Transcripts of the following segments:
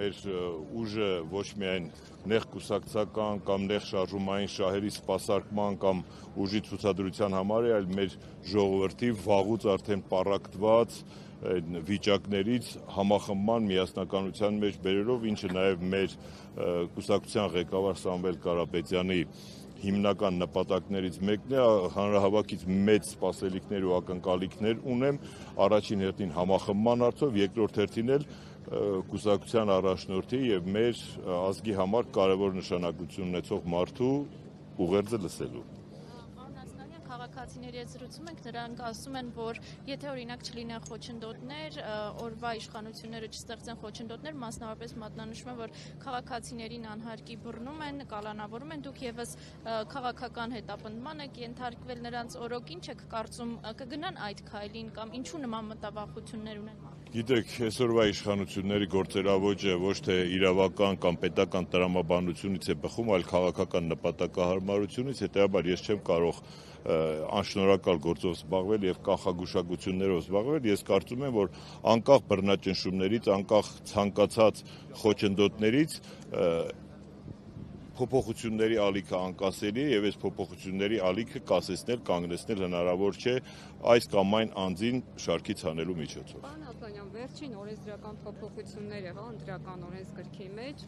մեր ուժը ոչ միայն նեղ կուսակցական կամ նեղ շարժումային շահերի սպասարկման կամ ուժի ցուցադրության համար է, այլ մեր ժողովրդի վաղուց արդեն պառակտված վիճակներից համախմբման միասնականության մեջ բերելով, ինչը նաև մեր կուսակցության ղեկավար Սամվել Կարապետյանի հիմնական նպատակներից մեկն է, հանրահավաքից մեծ սպասելիքներ ու ակնկալիքներ ունեմ, առաջին հերթին համախմբման հարցով, երկրորդ հերթին էլ կուսակցության առաջնորդի եւ մեր ազգի համար կարևոր նշանակություն ունեցող մարդու ուղերձը լսելու։ Քաղաքացիների հետ զրուցում ենք, նրանք ասում են, որ եթե օրինակ չլինեն խոչընդոտներ, օրվա իշխանությունները չստեղծեն խոչընդոտներ, մասնավորապես մատնանշում են, որ քաղաքացիներին անհարկի բռնում են, կալանավորում են, դուք եւս քաղաքական հետապնդման եք ենթարկվել նրանց օրոք, ինչ եք կարծում, կգնան այդ քայլին կամ ինչու նման մտավախություններ ունեն։ Գիտեք, այսօրվա իշխանությունների գործելավոճը ոչ թե իրավական կամ պետական տրամաբանությունից է բխում, այլ քաղաքական նպատակահարմարությունից, հետեւաբար ես չեմ կարող անշնորհակալ գործով զբաղվել եւ կանխագուշակություններով զբաղվել, ես կարծում եմ, որ անկախ բռնաճնշումներից, անկախ ցանկացած խոչընդոտներից փոփոխությունների ալիքը անկասելի է եւ այս փոփոխությունների ալիքը կասեցնել, կանգնեցնել հնարավոր չէ այս կամ այն անձին շարքից հանելու միջոցով։ Պարոն Ալբանյան, վերջին օրենսդրական փոփոխությունները ընտրական օրենսգրքի մեջ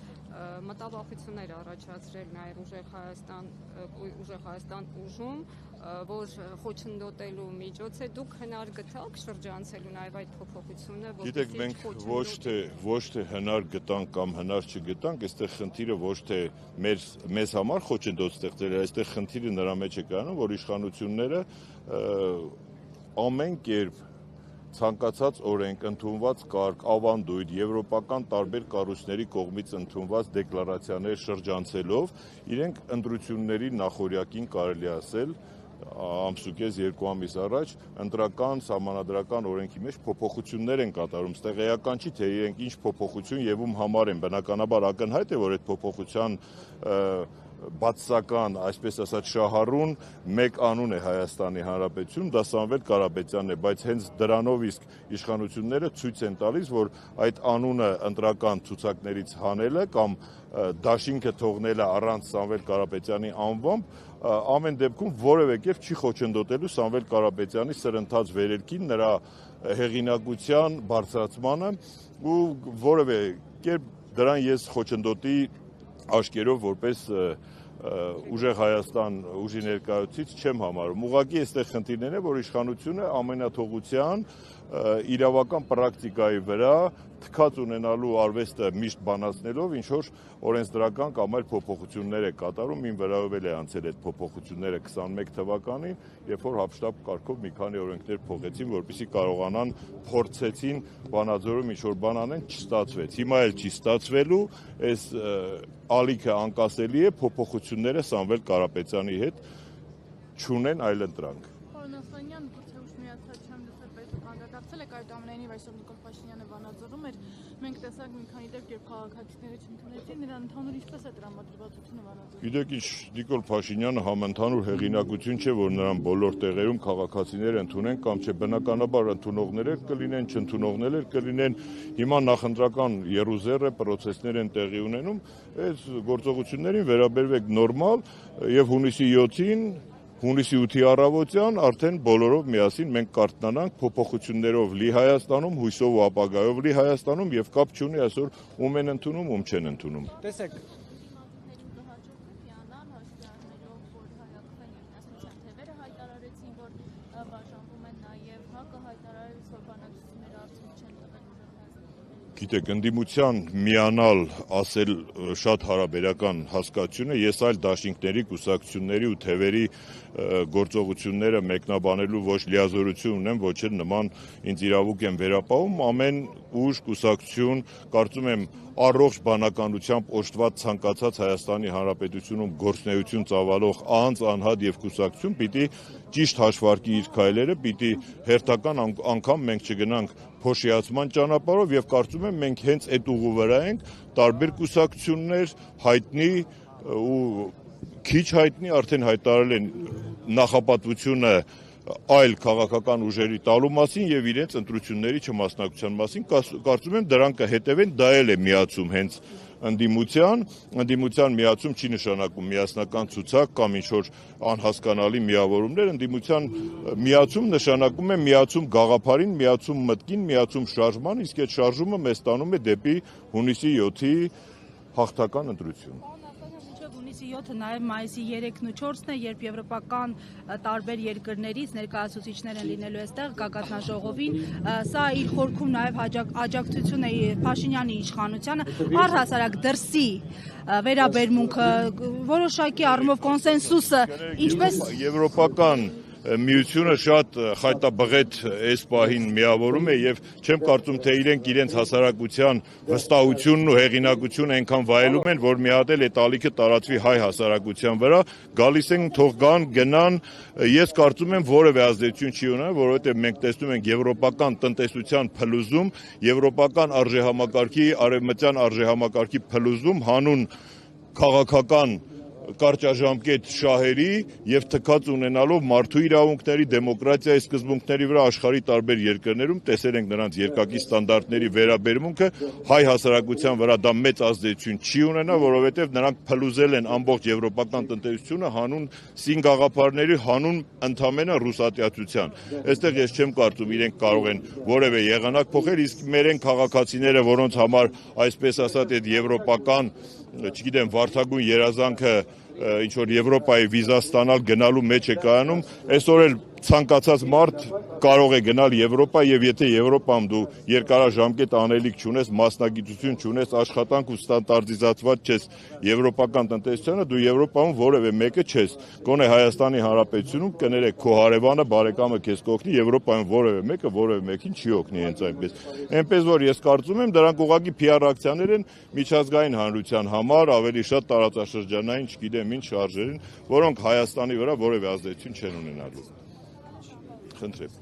մտավախություններ առաջացրել նաև Ուժեղ Հայաստան ուժում, որ խոչընդոտելու միջոց է, դուք հնար գտաք շրջանցելու նաև այդ փոփոխությունը, Գիտեք, մենք ոչ թե հնար գտանք կամ հնար չգտանք, այստեղ խնդիրը ոչ թե մեզ համար խոչընդոտ ստեղծել է, այստեղ խնդիրը նրա մեջ է կայանում, որ իշխանությունները ամեն կերպ ցանկացած օրենք, ընդունված կարգ, ավանդույթ, եվրոպական տարբեր կառույցների կողմից ընդունված դեկլարացիաներ շրջանցելով, իրենք ընտրությունների նախօրյակին կարելի ասել ամսուկես 2 ամիս առաջ ընտրական սահմանադրական օրենքի մեջ փոփոխություններ են կատարում, ստեղ էական չի, թե իրենք ինչ փոփոխություն եւ ում համար են, բնականաբար ակնհայտ է, որ այդ փոփոխության բացասական, այսպես ասած շահառուն մեկ անուն է Հայաստանի Հանրապետություն, դա Սամվել Կարապետյանն է, բայց հենց դրանով իսկ իշխանությունները ցույց են տալիս, որ այդ անունը ընտրական ցուցակներից հանելը կամ դաշինքը թողնելը առանց Սամվել Կարապետյանի անվամբ ամեն դեպքում որևէ կերպ չի խոչընդոտելու Սամվել Կարապետյանի սրընթաց վերելքին, նրա հեղինակության բարձրացմանը ու որևէ կերպ դրան ես խոչընդոտի աշկերով որպես Ուժեղ Հայաստան ուժի ներկայացուցիչ չեմ համարում։ Ուղղակի այստեղ խնդիրն է, որ իշխանությունը ամենաթողության իրավական պրակտիկայի վրա թքած ունենալու արվեստը միշտ բանացնելով ինչ որ օրենսդրական կամ այլ փոփոխություններ է կատարում, ին վրայով էլ է անցել այդ փոփոխությունները 21 թվականին, երբ որ հապշտապ կարգով մի քանի օրենքներ փոխեցին, որպեսզի կարողանան փորձեցին Վանաձորում ինչ որ բան անեն, չստացվեց։ Հիմա էլ չի ստացվելու, այս ալիքը անկասելի է, փոփոխությունները Սամվել Կարապետյանի հետ չունեն այլընտրանք։ Կանդրադարձել եք այդ ամենայնիվ այսօր Նիկոլ Փաշինյանը Վանաձորում էր, մենք տեսանք մի քանի դեպք, երբ քաղաքացիները չընդունեցին, նրան ընդհանուր ինչպես է տրամադրվածությունը Վանաձորում։ Գիտեք ինչ, Նիկոլ Փաշինյանը համընդհանուր հեղինակություն չէ, որ նրան բոլոր տեղերում քաղաքացիները ընդունեն կամ չէ, բնականաբար ընդունողներ կլինեն, չընդունողներ կլինեն, հիմա նախընտրական եռուզեռ է, պրոցեսներ են տեղի ունենում, այս գործողություններին վերաբերվեք նորմալ եւ հունիսի 8-ի առավոտյան արդեն բոլորով միասին մենք կարողանանք փոփոխություններով լի Հայաստանում, հույսով ու ապագայով լի Հայաստանում եւ կապ չունի այսօր ում են ընդունում, ում չեն ընդունում։ Տեսեք Գիտեք, ընդդիմության միանալ ասել շատ հարաբերական հասկացություն է, ես այլ դաշինքների, կուսակցությունների ու թևերի գործողությունները մեկնաբանելու ոչ լիազորություն ունեմ, ոչ էլ նման ինձ իրավունք եմ վերապահում, ամեն ուժ, կուսակցություն, կարծում եմ առողջ բանականությամբ օժտված ցանկացած Հայաստանի Հանրապետությունում գործունեություն ծավալող անձ, անհատ եւ կուսակցություն պիտի ճիշտ հաշվարկի իր քայլերը, պիտի հերթական անգամ մենք չգնանք փոշիացման ճանապարհով եւ կարծում եմ մենք հենց այդ ուղու վրա ենք, տարբեր կուսակցություններ հայտնի ու քիչ հայտնի արդեն հայտարարել են նախապատվությունը այլ քաղաքական ուժերի տալու մասին եւ իրենց ընտրությունների չմասնակցության մասին, կարծում եմ դրանք կհետևեն, դա էլ է միացում հենց ընդդիմության միացում չի նշանակում միասնական ցուցակ կամ ինչ-որ անհասկանալի միավորումներ, ընդդիմության միացում նշանակում է միացում գաղափարին, միացում մտքին, միացում շարժման, իսկ այդ շարժումը մեզ տանում է դեպի հունիսի 7-ի հաղթական ընտրություն։ Հունիսի 7-ը նաև մայիսի 3-ն ու 4-ն է, երբ եվրոպական տարբեր երկրներից ներկայացուցիչներ են լինելու այստեղ գագաթնաժողովին, սա իր խորքում նաև աջակցություն է Փաշինյանի իշխանությանը, առհասարակ դրսի վերաբերմունքը, որոշակի առումով կոնսենսուսը, ինչպես եվրոպական միությունը շատ խայտաբղետ այս պահին միավորում է եւ չեմ կարծում թե իրենց հասարակության վստահությունն ու հեղինակությունը այնքան վայելում են, որ մի հատ էլ այդ ալիքը տարածվի հայ հասարակության վրա, գալիս են թող գան, գնան, ես կարծում եմ որևէ ազդեցություն չի ունենա, որովհետեւ մենք տեսնում ենք եվրոպական տնտեսության փլուզում, եվրոպական արժեհամակարգի, արևմտյան արժեհամակարգի փլուզում հանուն քաղաքական կարճաժամկետ շահերի եւ թքած ունենալով մարդու իրավունքների, դեմոկրատիայի սկզբունքների վրա աշխարհի տարբեր երկրներում տեսել ենք նրանց երկակի ստանդարտների վերաբերմունքը, հայ հասարակության վրա դա մեծ ազդեցություն չի ունենա, որովհետեւ նրանք փլուզել են ամբողջ եվրոպական տնտեսությունը հանուն սին գաղափարների, հանուն ընդամենը ռուսատյացության։ Այստեղ ես չեմ կարծում իրենք կարող են որևէ եղանակ փոխել, իսկ մեր են քաղաքացիները, որոնց համար այսպես ասած այդ եվրոպական չգիտեմ, վարդագույն երազանքը ինչ որ Եվրոպայի վիզա ստանալ գնալու մեջ է կայանում, այսօր էլ ցանկացած մարդ կարող է գնալ Եվրոպա եւ եթե Եվրոպայում դու երկարաժամկետ անելիք չունես, մասնագիտություն չունես, աշխատանք ու ստանդարտիզացված չես եվրոպական տնտեսությանը, դու Եվրոպայում որևէ մեկը չես։ Գոնե Հայաստանի Հանրապետությունում կներեք քո հարևանը, բարեկամը քեզ կօգնի, Եվրոպայում որևէ մեկը որևէ մեկին չի օգնի հենց այնպես։ Այնպես որ ես կարծում եմ դրանք ուղղակի PR ակցիաներ են միջազգային հանրության համար, ավելի շատ տարածաշրջանային, չգիտեմ ինչ շարժերին, որոնք Հայաստանի վրա որևէ ազդեցություն չեն ունենալու։ Խնդրեմ։